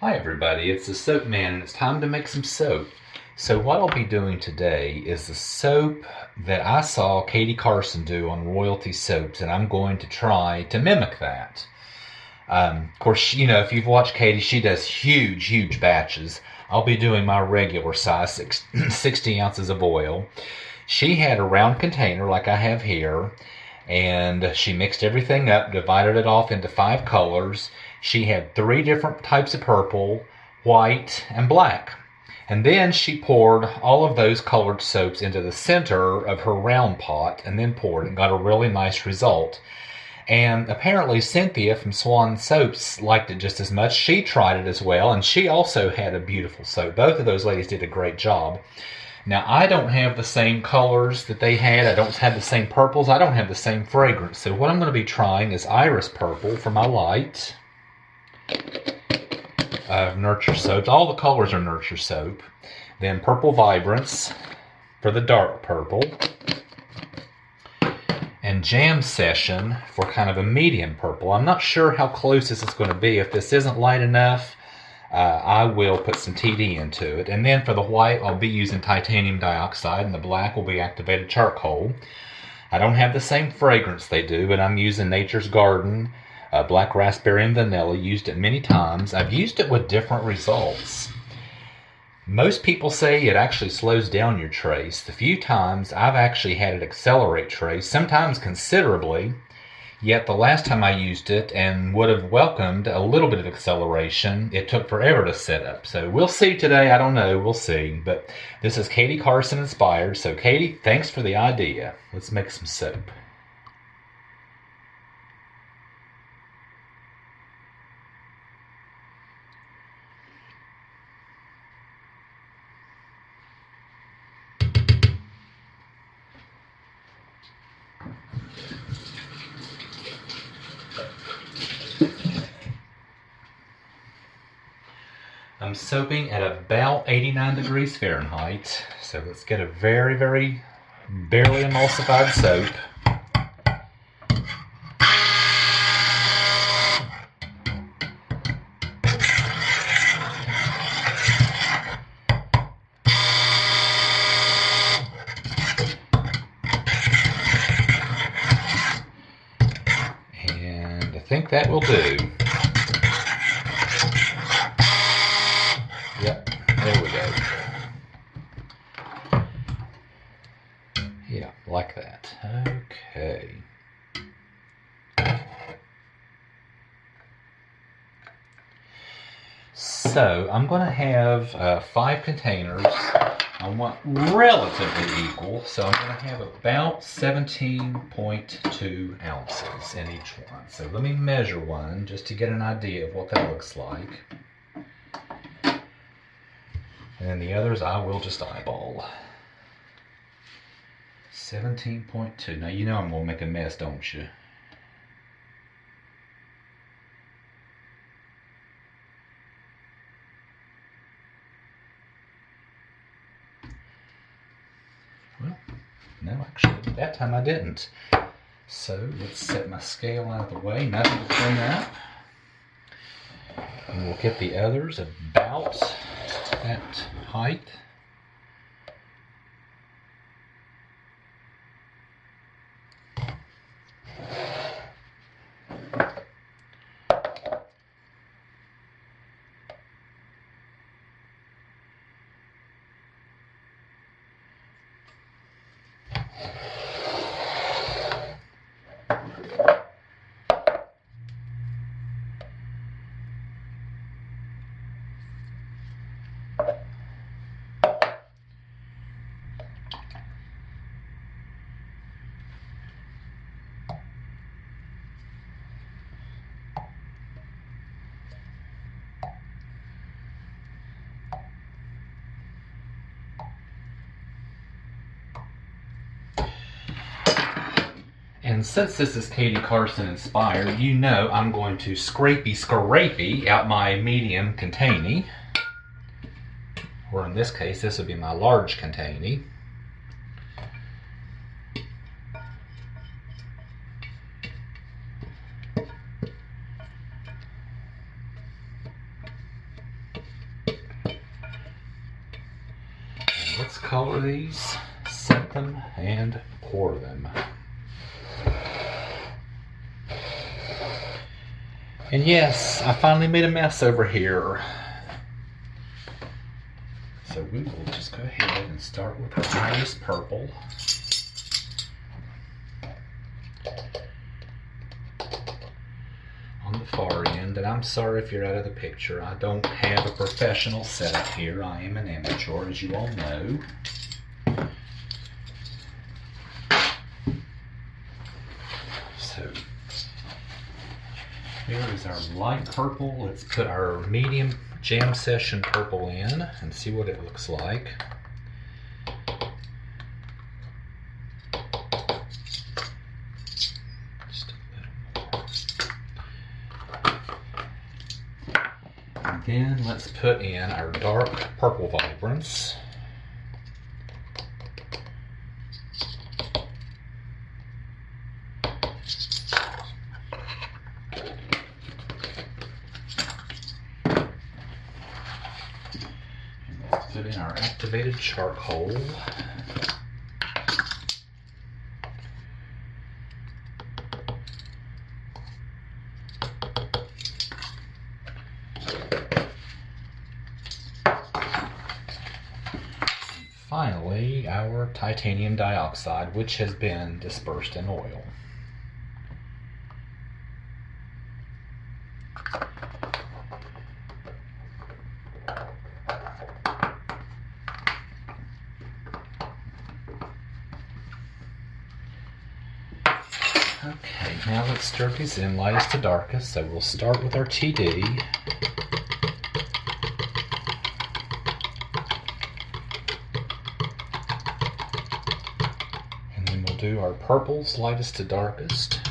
Hi everybody, it's the Soap Man and it's time to make some soap. So what I'll be doing today is the soap that I saw Katie Carson do on Royalty Soaps, and I'm going to try to mimic that. Of course, you know, if you've watched Katie, she does huge batches. I'll be doing my regular size, 60 ounces of oil. She had a round container like I have here, and she mixed everything up, divided it off into 5 colors. She had 3 different types of purple, white, and black. And then she poured all of those colored soaps into the center of her round pot and then poured and got a really nice result. And apparently Cynthia from Swan Soaps liked it just as much. She tried it as well, and she also had a beautiful soap. Both of those ladies did a great job. Now, I don't have the same colors that they had. I don't have the same purples. I don't have the same fragrance. So what I'm going to be trying is Iris Purple for my light. Nurture soaps. All the colors are Nurture soap. Then Purple Vibrance for the dark purple. And Jam Session for kind of a medium purple. I'm not sure how close this is going to be. If this isn't light enough, I will put some TD into it. And then for the white, I'll be using titanium dioxide, and the black will be activated charcoal. I don't have the same fragrance they do, but I'm using Nature's Garden black raspberry and vanilla. Used it many times. I've used it with different results. Most people say it actually slows down your trace. The few times I've actually had it accelerate trace, sometimes considerably. Yet the last time I used it and would have welcomed a little bit of acceleration, it took forever to set up. So we'll see today. I don't know. We'll see. But this is Katie Carson inspired. So Katie, thanks for the idea. Let's make some soap. I'm soaping at about 89 degrees Fahrenheit. So let's get a very barely emulsified soap. And I think that will do. Yep, there we go. Yeah, like that. Okay. So I'm going to have 5 containers. I want relatively equal, so I'm going to have about 17.2 ounces in each one. So let me measure one just to get an idea of what that looks like. And then the others I will just eyeball. 17.2. Now you know I'm going to make a mess, don't you? Well, no, actually, that time I didn't. So let's set my scale out of the way. Nothing to clean up. And we'll get the others about that height. And since this is Katie Carson inspired, you know I'm going to scrapey out my medium container. Or in this case, this would be my large container. let's color these, set them, and pour them. And yes, I finally made a mess over here. So we will just go ahead and start with our iris purple. On the far end, and I'm sorry if you're out of the picture. I don't have a professional setup here. I am an amateur, as you all know. So here is our light purple. Let's put our medium jam session purple in and see what it looks like. Just a little more. And then let's put in our dark purple vibrance. Put in our activated charcoal. And finally, our titanium dioxide, which has been dispersed in oil. Okay, now let's stir these in lightest to darkest. So we'll start with our TD. And then we'll do our purples lightest to darkest.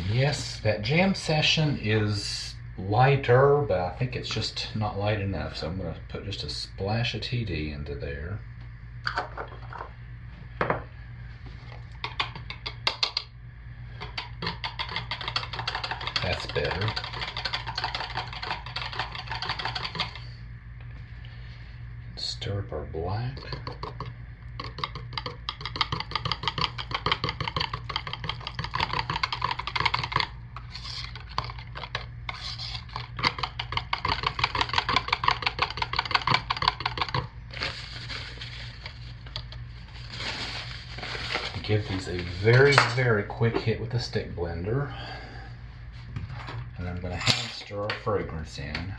Yes, that jam session is lighter, but I think it's just not light enough. So I'm going to put just a splash of TD into there. That's better. Stir up our black. Give these a very, very quick hit with the stick blender. And I'm going to hand stir our fragrance in.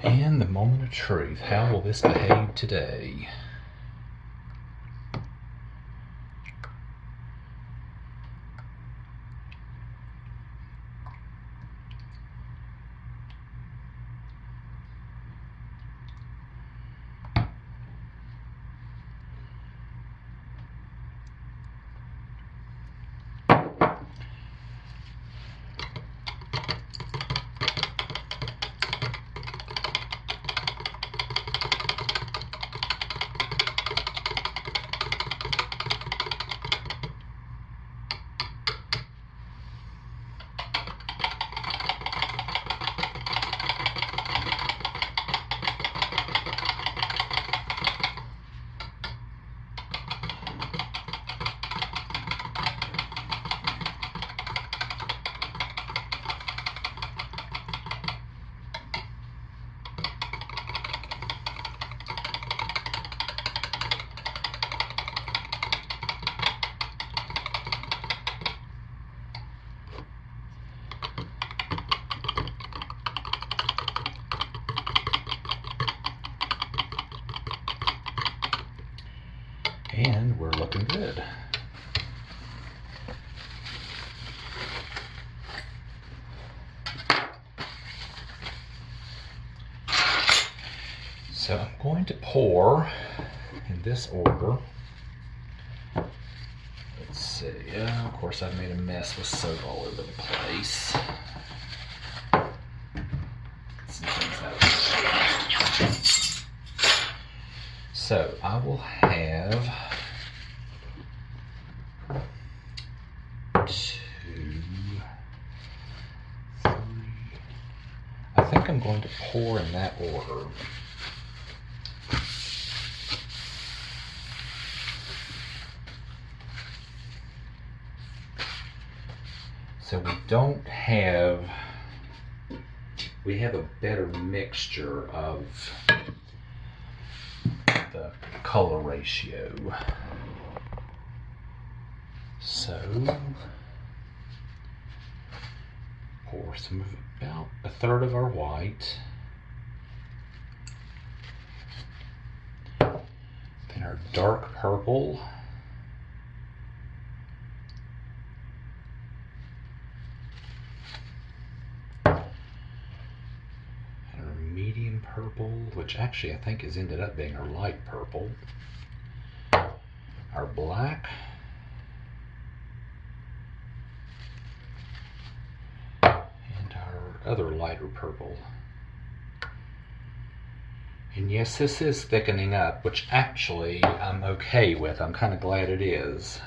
And the moment of truth. How will this behave today? looking good. So I'm going to pour in this order. Let's see. Of course, I've made a mess with soap all over the place. Get some things out. So I will have 2, 3. I think I'm going to pour in that order. So we have a better mixture of the color ratio. So pour some of about 1/3 of our white. Then our dark purple. Medium purple, which actually I think has ended up being our light purple. Our black. And our other lighter purple. And yes, this is thickening up, which actually I'm okay with. I'm kind of glad it is.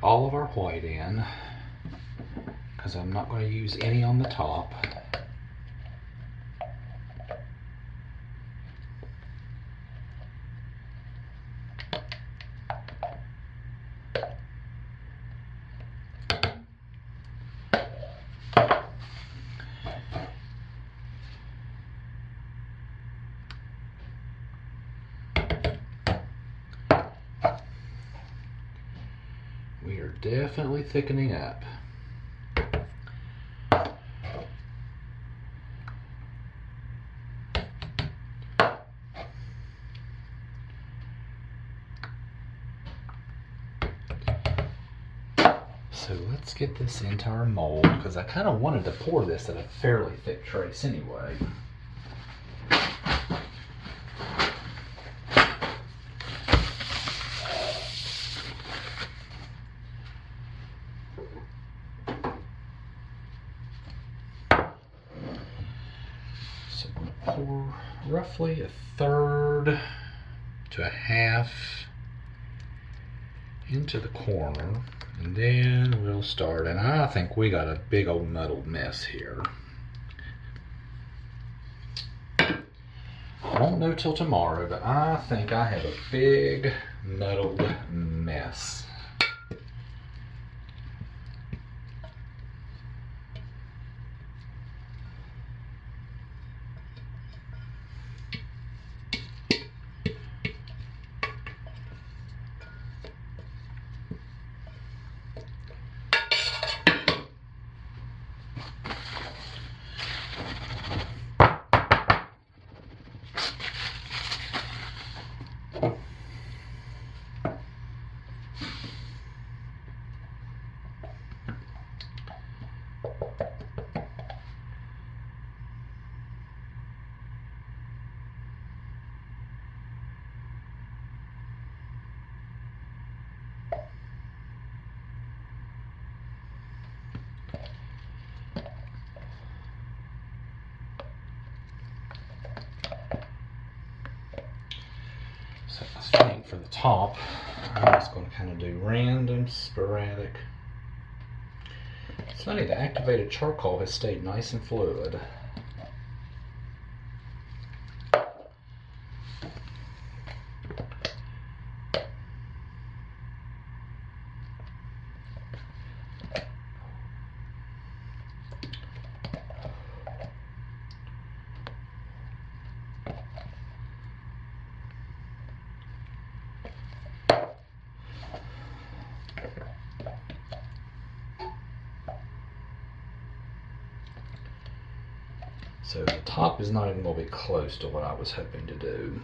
All of our white in, because I'm not going to use any on the top. We are definitely thickening up. So let's get this into our mold, because I kind of wanted to pour this at a fairly thick trace anyway. So I'm going to pour roughly 1/3 to 1/2 into the corner. And then we'll start, and I think we got a big old muddled mess here. I won't know till tomorrow, but I think I have a big muddled mess. So I think for the top, I'm just going to kind of do random, sporadic. It's funny, the activated charcoal has stayed nice and fluid. So the top is not even going to be close to what I was hoping to do.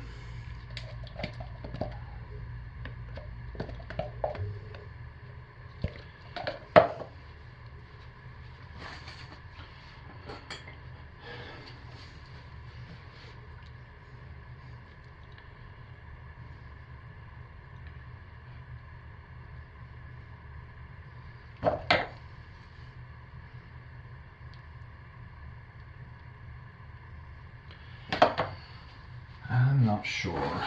I'm not sure.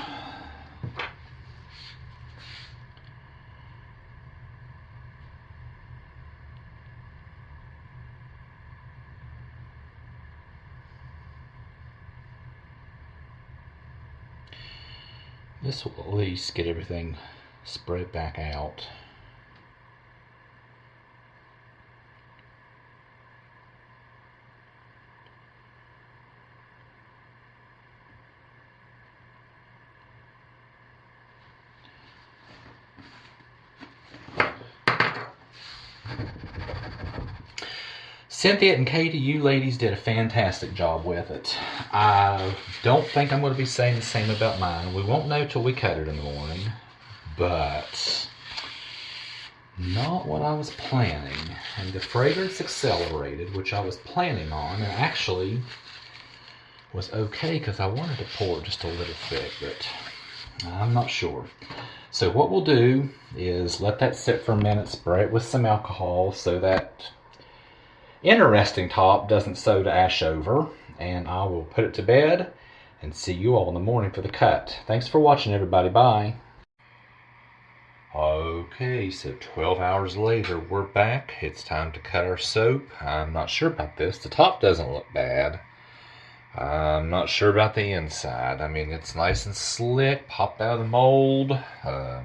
This will at least get everything spread back out. Cynthia and Katie, you ladies did a fantastic job with it. I don't think I'm going to be saying the same about mine. We won't know till we cut it in the morning, but not what I was planning. And the fragrance accelerated, which I was planning on, and actually was okay because I wanted to pour just a little thick, but I'm not sure. So what we'll do is let that sit for a minute, spray it with some alcohol so that interesting top doesn't soda ash over, and I will put it to bed and see you all in the morning for the cut. Thanks for watching, everybody. Bye. Okay, so 12 hours later, we're back. It's time to cut our soap. I'm not sure about this. The top doesn't look bad. I'm not sure about the inside. I mean, it's nice and slick, popped out of the mold. I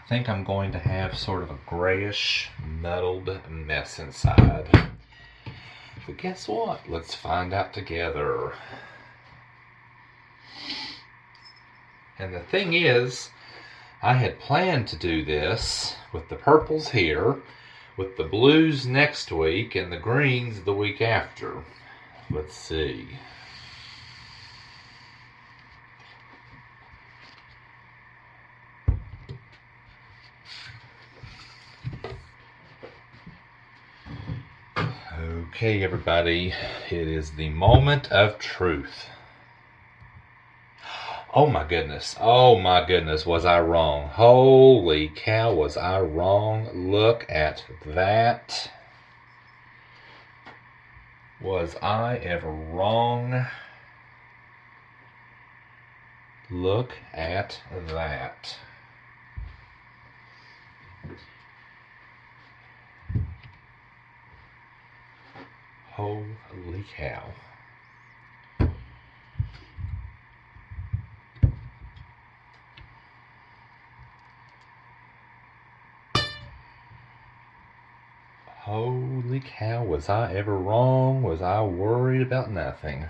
think I'm going to have sort of a grayish, muddled mess inside. But guess what? Let's find out together. And the thing is, I had planned to do this with the purples here, with the blues next week, and the greens the week after. Let's see. Okay, everybody, it is the moment of truth. Oh my goodness, was I wrong? Holy cow, was I wrong? Look at that. Was I ever wrong? Look at that. Holy cow. Holy cow, was I ever wrong? Was I worried about nothing?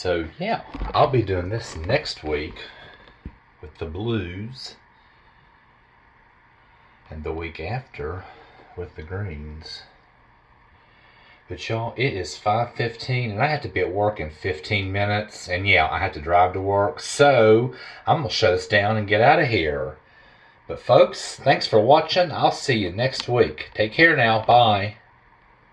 So yeah, I'll be doing this next week with the blues, and the week after with the greens. But y'all, it is 5:15 and I have to be at work in 15 minutes. And yeah, I have to drive to work. So I'm going to shut us down and get out of here. But folks, thanks for watching. I'll see you next week. Take care now. Bye.